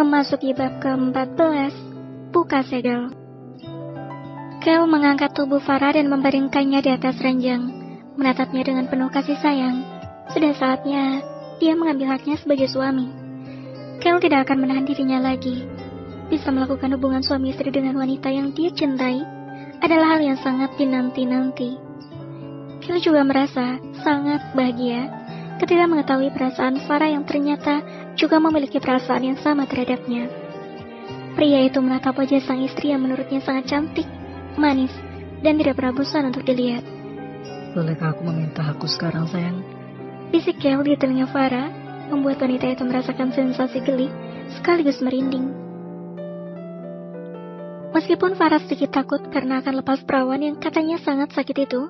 Memasuki bab ke-14, buka segel. Kel mengangkat tubuh Farah dan membaringkannya di atas ranjang, menatapnya dengan penuh kasih sayang. Sudah saatnya dia mengambil haknya sebagai suami. Kel tidak akan menahan dirinya lagi. Bisa melakukan hubungan suami istri dengan wanita yang dia cintai adalah hal yang sangat dinanti-nanti. Kel juga merasa sangat bahagia ketika mengetahui perasaan Farah yang ternyata juga memiliki perasaan yang sama terhadapnya. Pria itu menatap wajah sang istri yang menurutnya sangat cantik, manis, dan tidak pernah bosan untuk dilihat. Bolehkah aku meminta hakku sekarang, sayang? Bisik Kel di telinga Farah, membuat wanita itu merasakan sensasi geli sekaligus merinding. Meskipun Farah sedikit takut karena akan lepas perawan yang katanya sangat sakit itu,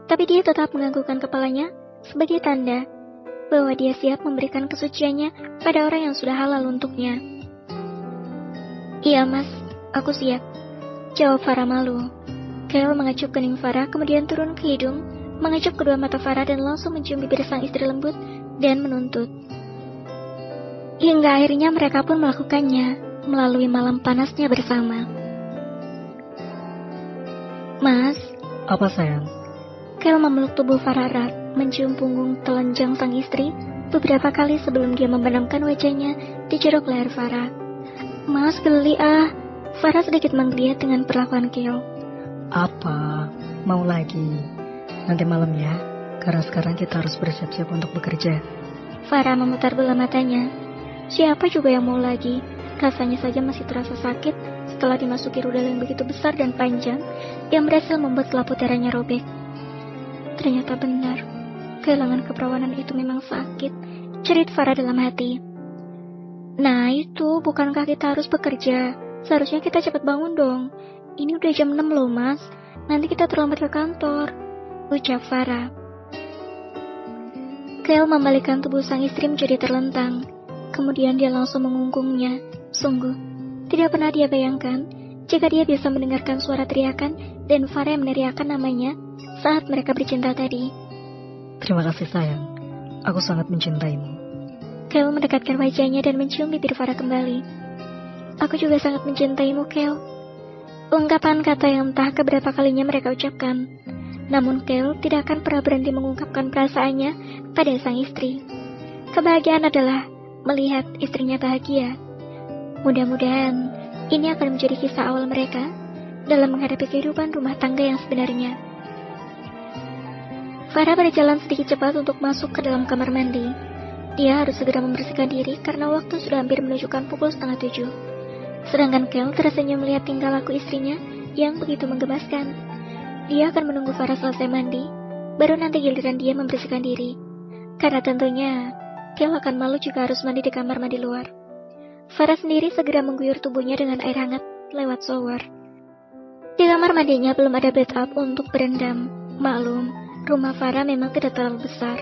tapi dia tetap menganggukkan kepalanya sebagai tanda bahwa dia siap memberikan kesuciannya pada orang yang sudah halal untuknya. Iya mas, aku siap, jawab Farah malu. Kel mengacup kening Farah, kemudian turun ke hidung, mengacup kedua mata Farah dan langsung mencium bibir sang istri lembut dan menuntut. Hingga akhirnya mereka pun melakukannya melalui malam panasnya bersama. Mas, apa sayang? Kel memeluk tubuh Farah erat, mencium punggung telanjang sang istri beberapa kali sebelum dia membenamkan wajahnya di jeruk leher Farah. Mas, geli ah. Farah sedikit menggeliat dengan perlakuan Kel. Apa? Mau lagi? Nanti malam ya, karena sekarang kita harus bersiap-siap untuk bekerja. Farah memutar bola matanya. Siapa juga yang mau lagi? Rasanya saja masih terasa sakit setelah dimasuki rudal yang begitu besar dan panjang yang berhasil membuat selaput darahnya robek. Ternyata benar, kehilangan keperawanan itu memang sakit, cerit Farah dalam hati. Nah itu, bukankah kita harus bekerja? Seharusnya kita cepat bangun dong. Ini udah jam 6 loh mas, nanti kita terlambat ke kantor, ucap Farah. Kel membalikkan tubuh sang istri menjadi terlentang. Kemudian dia langsung mengungkungnya. Sungguh, tidak pernah dia bayangkan jika dia bisa mendengarkan suara teriakan dan Farah yang meneriakkan namanya saat mereka bercinta tadi. Terima kasih sayang, aku sangat mencintaimu. Kel mendekatkan wajahnya dan mencium bibir Farah kembali. Aku juga sangat mencintaimu, Kel. Ungkapan kata yang entah keberapa kalinya mereka ucapkan. Namun Kel tidak akan pernah berhenti mengungkapkan perasaannya pada sang istri. Kebahagiaan adalah melihat istrinya bahagia. Mudah-mudahan ini akan menjadi kisah awal mereka dalam menghadapi kehidupan rumah tangga yang sebenarnya. Farah berjalan sedikit cepat untuk masuk ke dalam kamar mandi. Dia harus segera membersihkan diri karena waktu sudah hampir menunjukkan pukul 6:30. Sedangkan Kel tersenyum melihat tingkah laku istrinya yang begitu menggemaskan. Dia akan menunggu Farah selesai mandi, baru nanti giliran dia membersihkan diri. Karena tentunya Kel akan malu jika harus mandi di kamar mandi luar. Farah sendiri segera mengguyur tubuhnya dengan air hangat lewat shower. Di kamar mandinya belum ada bathtub untuk berendam. Maklum, rumah Farah memang tidak terlalu besar.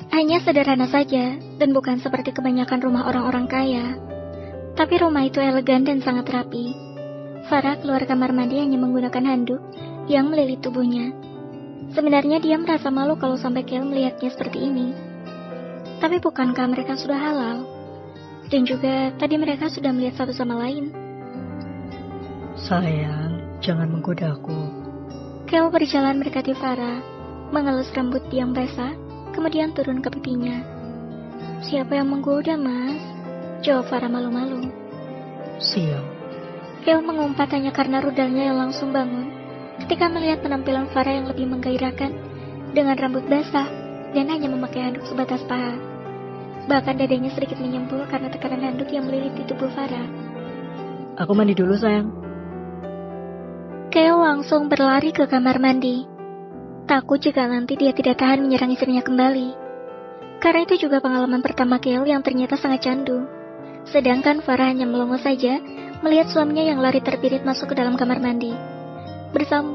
Hanya sederhana saja, dan bukan seperti kebanyakan rumah orang-orang kaya. Tapi rumah itu elegan dan sangat rapi. Farah keluar kamar mandi hanya menggunakan handuk yang melilit tubuhnya. Sebenarnya dia merasa malu kalau sampai Kel melihatnya seperti ini. Tapi bukankah mereka sudah halal? Dan juga tadi mereka sudah melihat satu sama lain. Sayang, jangan menggoda aku. Kel berjalan mendekati Farah, mengelus rambut yang basah, kemudian turun ke pipinya. Siapa yang menggoda, mas? Jawab Farah malu-malu. Sial. Kel mengumpat hanya karena rudalnya yang langsung bangun ketika melihat penampilan Farah yang lebih menggairahkan dengan rambut basah dan hanya memakai handuk sebatas paha. Bahkan dadanya sedikit menyembul karena tekanan handuk yang melilit di tubuh Farah. Aku mandi dulu sayang. Kel langsung berlari ke kamar mandi. Takut jika nanti dia tidak tahan menyerang istrinya kembali. Karena itu juga pengalaman pertama Kel yang ternyata sangat candu. Sedangkan Farah hanya melongo saja melihat suaminya yang lari terpirit masuk ke dalam kamar mandi. Bersambung